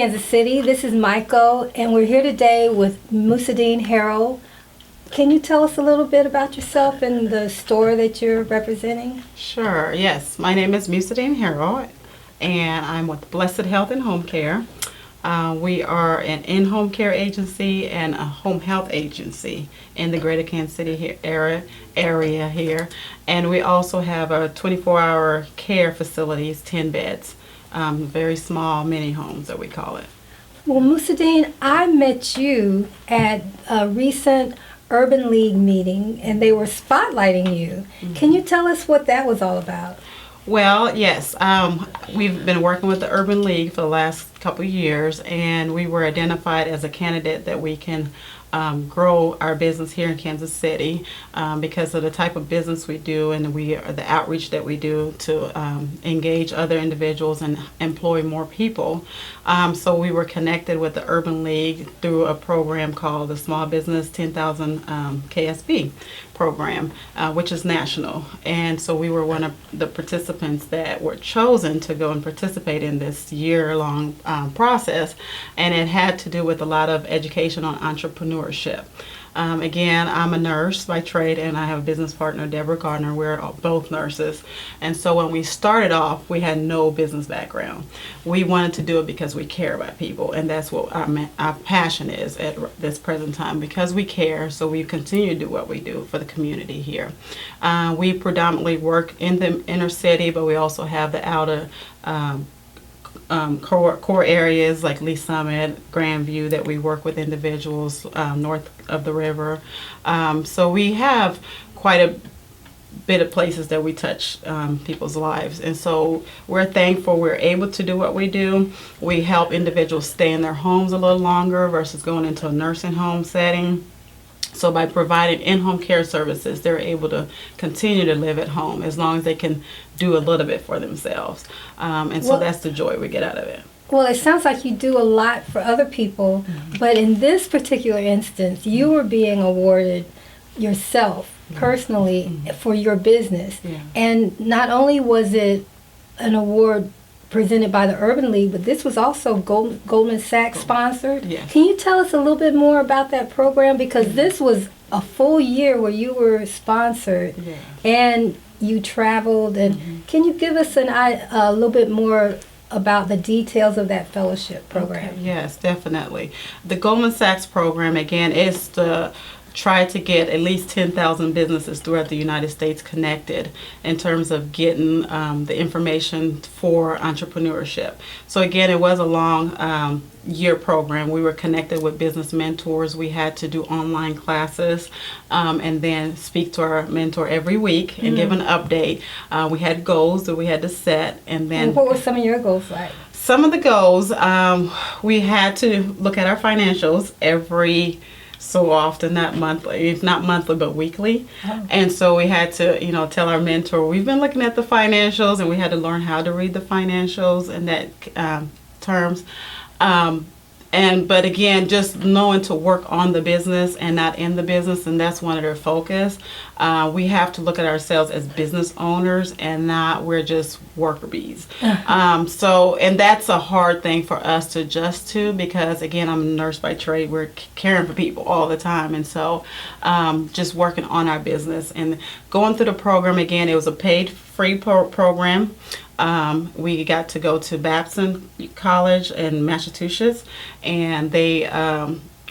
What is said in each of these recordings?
Kansas City. This is Michael, and we're here today with Musudeen Harrell. Can you tell us a little bit about yourself and the store that you're representing? Sure, yes. My name is Musudeen Harrell, and I'm with Blessed Health and Home Care. We are an in-home care agency and a home health agency in the greater Kansas City area here. And we also have a 24-hour care facilities, 10 beds, very small mini homes that we call it. Well, Musudeen, I met you at a recent Urban League meeting, and they were spotlighting you. Mm-hmm. Can you tell us what that was all about? Well, yes, we've been working with the Urban League for the last couple of years, and we were identified as a candidate that we can grow our business here in Kansas City because of the type of business we do and the outreach that we do to engage other individuals and employ more people. So we were connected with the Urban League through a program called the Small Business 10,000 KSB program, which is national. And so we were one of the participants that were chosen to go and participate in this year-long process, and it had to do with a lot of education on entrepreneurship. Again, I'm a nurse by trade, and I have a business partner, Deborah Gardner. We're both nurses. And so when we started off, we had no business background. We wanted to do it because we care about people, and that's what our passion is at this present time, because we care, so we continue to do what we do for the community here. We predominantly work in the inner city, but we also have the outer core areas like Lee Summit, Grandview, that we work with individuals north of the river. So we have quite a bit of places that we touch people's lives, and so we're thankful we're able to do what we do. We help individuals stay in their homes a little longer versus going into a nursing home setting. So by providing in-home care services, they're able to continue to live at home as long as they can do a little bit for themselves. And so that's the joy we get out of it. Well, it sounds like you do a lot for other people, but in this particular instance, you were being awarded yourself personally for your business. Yeah. And not only was it an award presented by the Urban League, but this was also Goldman Sachs sponsored. Yes. Can you tell us a little bit more about that program? Because this was a full year where you were sponsored, and you traveled. And can you give us a little bit more about the details of that fellowship program? Okay. Yes, definitely. The Goldman Sachs program, again, is to try to get at least 10,000 businesses throughout the United States connected in terms of getting the information for entrepreneurship. So again, it was a long year program. We were connected with business mentors. We had to do online classes and then speak to our mentor every week and give an update. We had goals that we had to set, and then... And what were some of your goals like? Some of the goals, we had to look at our financials every so often, not monthly, but weekly. Oh. And so we had to, tell our mentor, we've been looking at the financials, and we had to learn how to read the financials in that terms. But again, just knowing to work on the business and not in the business, and that's one of their focus. We have to look at ourselves as business owners and not we're just worker bees. And that's a hard thing for us to adjust to, because again, I'm a nurse by trade. We're caring for people all the time, and so just working on our business and going through the program. Again, it was a paid free program. We got to go to Babson College in Massachusetts, and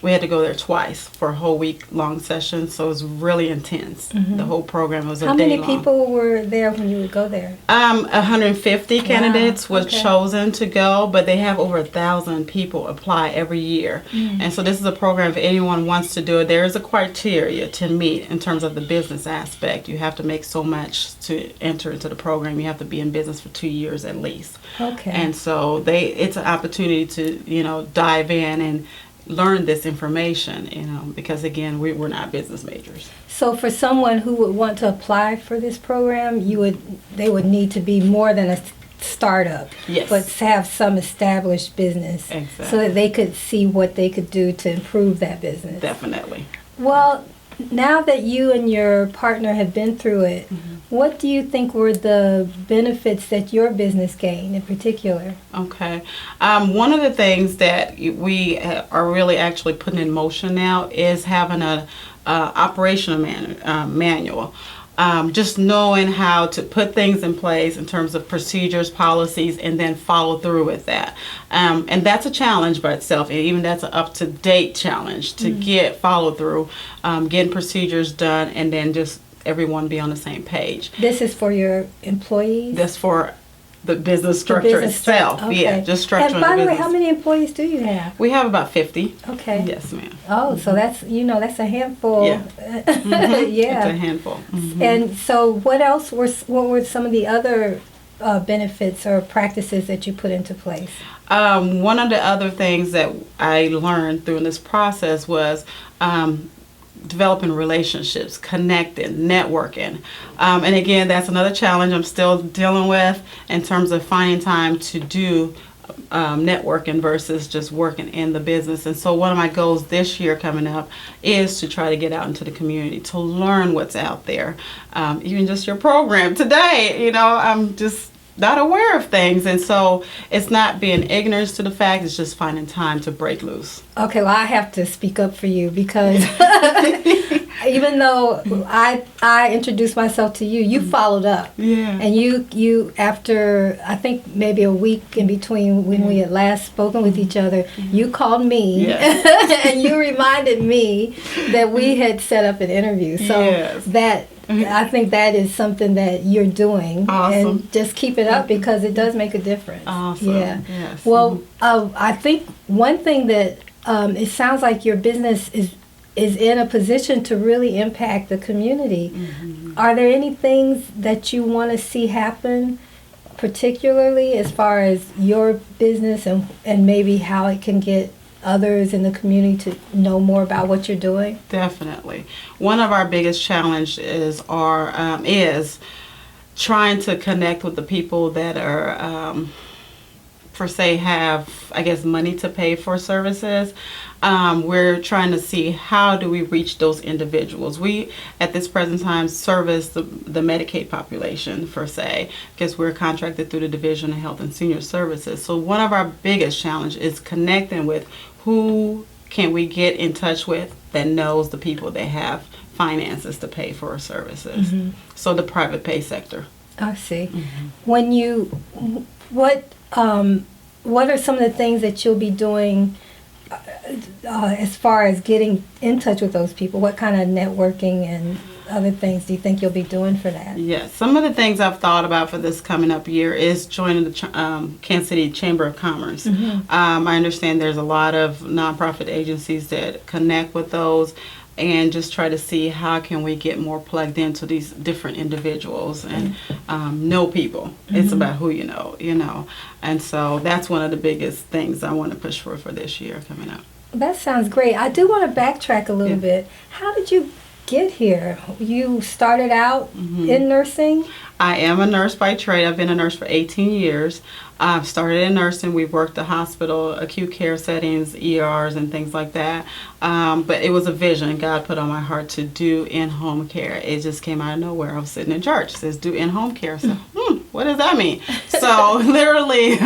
we had to go there twice for a whole week-long session, so it was really intense. The whole program was a day long. How many people were there when you would go there? 150 candidates were chosen to go, but they have over 1,000 people apply every year. And so this is a program, if anyone wants to do it, there is a criteria to meet in terms of the business aspect. You have to make so much to enter into the program. You have to be in business for 2 years at least. Okay. And so it's an opportunity to, dive in and learn this information, because again, we're not business majors. So for someone who would want to apply for this program, they would need to be more than a startup, but have some established business, so that they could see what they could do to improve that business. Definitely. Well, now that you and your partner have been through it, what do you think were the benefits that your business gained in particular? Okay. One of the things that we are really actually putting in motion now is having a operational manual. Just knowing how to put things in place in terms of procedures, policies, and then follow through with that. And that's a challenge by itself, and even that's an up-to-date challenge to get follow through, getting procedures done, and then just everyone be on the same page. This is for your employees? That's for the business structure itself. Okay. Yeah, just structure. And by the way, how many employees do you have? We have about 50. Okay. Yes, ma'am. Oh, so that's a handful. Yeah. Yeah. It's a handful. And so, what were some of the other benefits or practices that you put into place? One of the other things that I learned through this process was developing relationships, connecting, networking. And again, that's another challenge I'm still dealing with in terms of finding time to do networking versus just working in the business. And so one of my goals this year coming up is to try to get out into the community, to learn what's out there. Even just your program today, I'm just not aware of things. And so it's not being ignorant to the fact, it's just finding time to break loose. Okay, well, I have to speak up for you because even though I introduced myself to you, you followed up. Yeah. And you after, I think maybe a week in between when we had last spoken with each other, you called me and you reminded me that we had set up an interview. So I think that is something that you're doing. Awesome. And just keep it up because it does make a difference. Awesome. Yeah. Yes. Well, I think one thing that it sounds like your business is in a position to really impact the community. Are there any things that you want to see happen, particularly as far as your business and maybe how it can get others in the community to know more about what you're doing? Definitely. One of our biggest challenges is trying to connect with the people that are have, I guess, money to pay for services. We're trying to see how do we reach those individuals. We, at this present time, service the Medicaid population, because we're contracted through the Division of Health and Senior Services. So one of our biggest challenges is connecting with who can we get in touch with that knows the people that have finances to pay for our services. So the private pay sector. I see. When what are some of the things that you'll be doing as far as getting in touch with those people? What kind of networking and other things do you think you'll be doing for that? Yes, some of the things I've thought about for this coming up year is joining the Kansas City Chamber of Commerce. I understand there's a lot of nonprofit agencies that connect with those, and just try to see how can we get more plugged into these different individuals and know people. It's about who you know. And so that's one of the biggest things I want to push for this year coming up. That sounds great. I do want to backtrack a little bit. How did you get here? You started out in nursing? I am a nurse by trade. I've been a nurse for 18 years. I've started in nursing. We've worked the hospital, acute care settings, ERs, and things like that. But it was a vision God put on my heart to do in-home care. It just came out of nowhere. I was sitting in church. It says, do in-home care. So, what does that mean? So, literally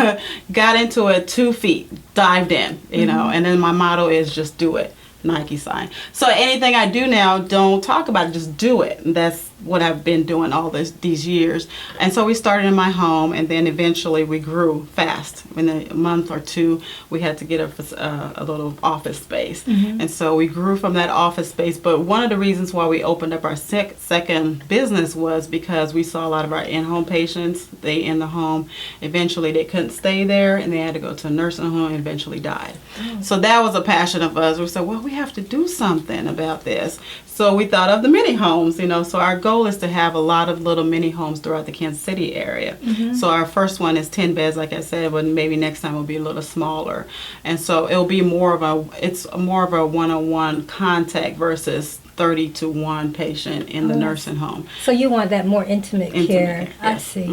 got into it 2 feet, dived in, and then my motto is just do it. Nike sign. So anything I do now, don't talk about it, just do it. And that's what I've been doing all these years. And so we started in my home, and then eventually we grew fast. In a month or two, we had to get a little office space. And so we grew from that office space. But one of the reasons why we opened up our second business was because we saw a lot of our in-home patients, they in the home, eventually they couldn't stay there, and they had to go to a nursing home and eventually died. So that was a passion of us. We said, well, we have to do something about this. So we thought of the mini homes, so our goal is to have a lot of little mini homes throughout the Kansas City area. So our first one is 10 beds, like I said, but maybe next time will be a little smaller. And so it'll be more of a one-on-one contact versus 30 to 1 patient in the nursing home. So you want that more intimate care. Yes. I see.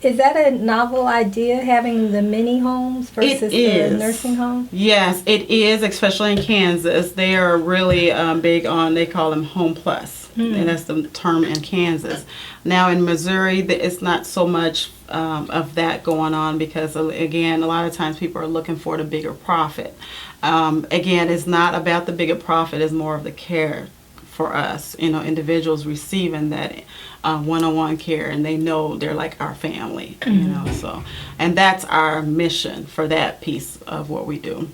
Is that a novel idea, having the mini homes versus the nursing home? Yes, it is, especially in Kansas. They are really big on, they call them Home Plus. And that's the term in Kansas. Now in Missouri, it's not so much of that going on because, again, a lot of times people are looking for the bigger profit. Again, it's not about the bigger profit, it's more of the care for us, individuals receiving that one-on-one care, and they know they're like our family, so, and that's our mission for that piece of what we do,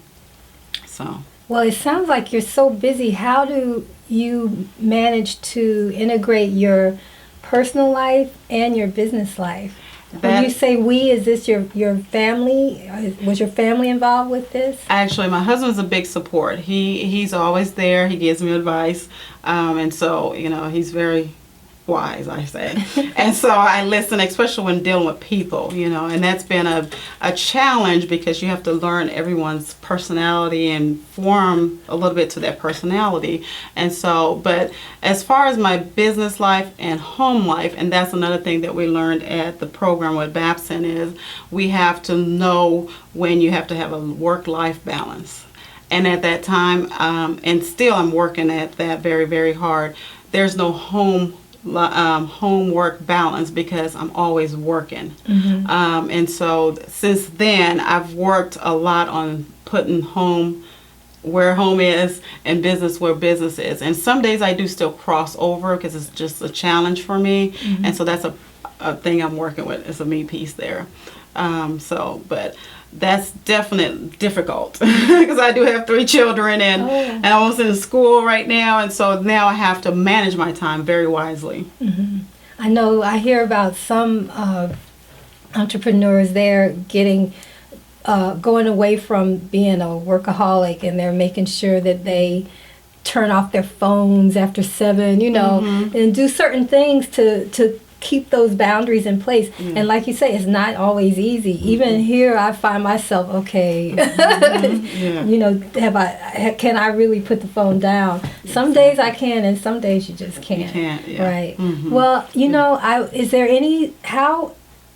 so. Well, it sounds like you're so busy. How do you manage to integrate your personal life and your business life? When you say we, is this your family? Was your family involved with this? Actually, my husband's a big support. He's always there. He gives me advice. And so, he's very wise, I say. And so I listen, especially when dealing with people, and that's been a challenge because you have to learn everyone's personality and form a little bit to that personality. And so, but as far as my business life and home life, and that's another thing that we learned at the program with Babson, is we have to know when you have to have a work-life balance. And at that time, and still I'm working at that very, very hard, there's no homework balance because I'm always working. And so since then I've worked a lot on putting home where home is and business where business is, and some days I do still cross over because it's just a challenge for me. And so that's a thing I'm working with. It's a me piece there. But that's definitely difficult because I do have 3 children and I'm almost in school right now, and so now I have to manage my time very wisely. I know I hear about some entrepreneurs there going away from being a workaholic, and they're making sure that they turn off their phones after 7, and do certain things to keep those boundaries in place. And like you say, it's not always easy. Even here, I find myself, okay, can I really put the phone down? Some days I can, and some days you just can't. You can't, yeah. Right. Well, is there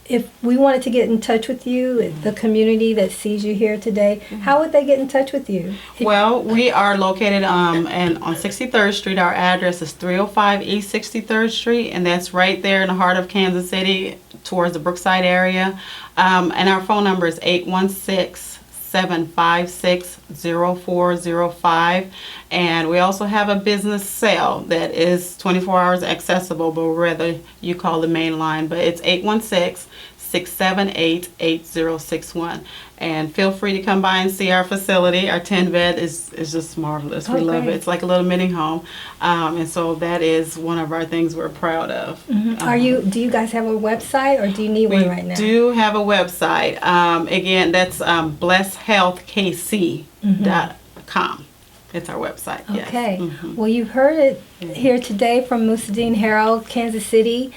if we wanted to get in touch with you, the community that sees you here today, how would they get in touch with you? Well, we are located on 63rd Street. Our address is 305 East 63rd Street, and that's right there in the heart of Kansas City towards the Brookside area. And our phone number is 816-756-0405. And we also have a business cell that is 24 hours accessible, but rather you call the main line. But it's 816-678-8061. And feel free to come by and see our facility. Our 10-bed is just marvelous. We love it. It's like a little mini home. And so that is one of our things we're proud of. Do you guys have a website, or do you need one right now? We do have a website. Again, that's blesshealthkc.com. It's our website. Okay. Yes. Well, you've heard it here today from Musudeen Harrell, Kansas City.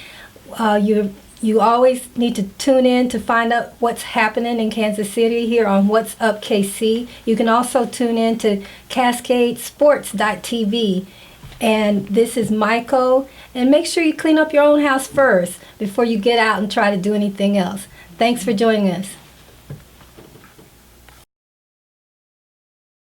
You always need to tune in to find out what's happening in Kansas City here on What's Up KC. You can also tune in to CascadeSports.tv. And this is Michael. And make sure you clean up your own house first before you get out and try to do anything else. Thanks for joining us.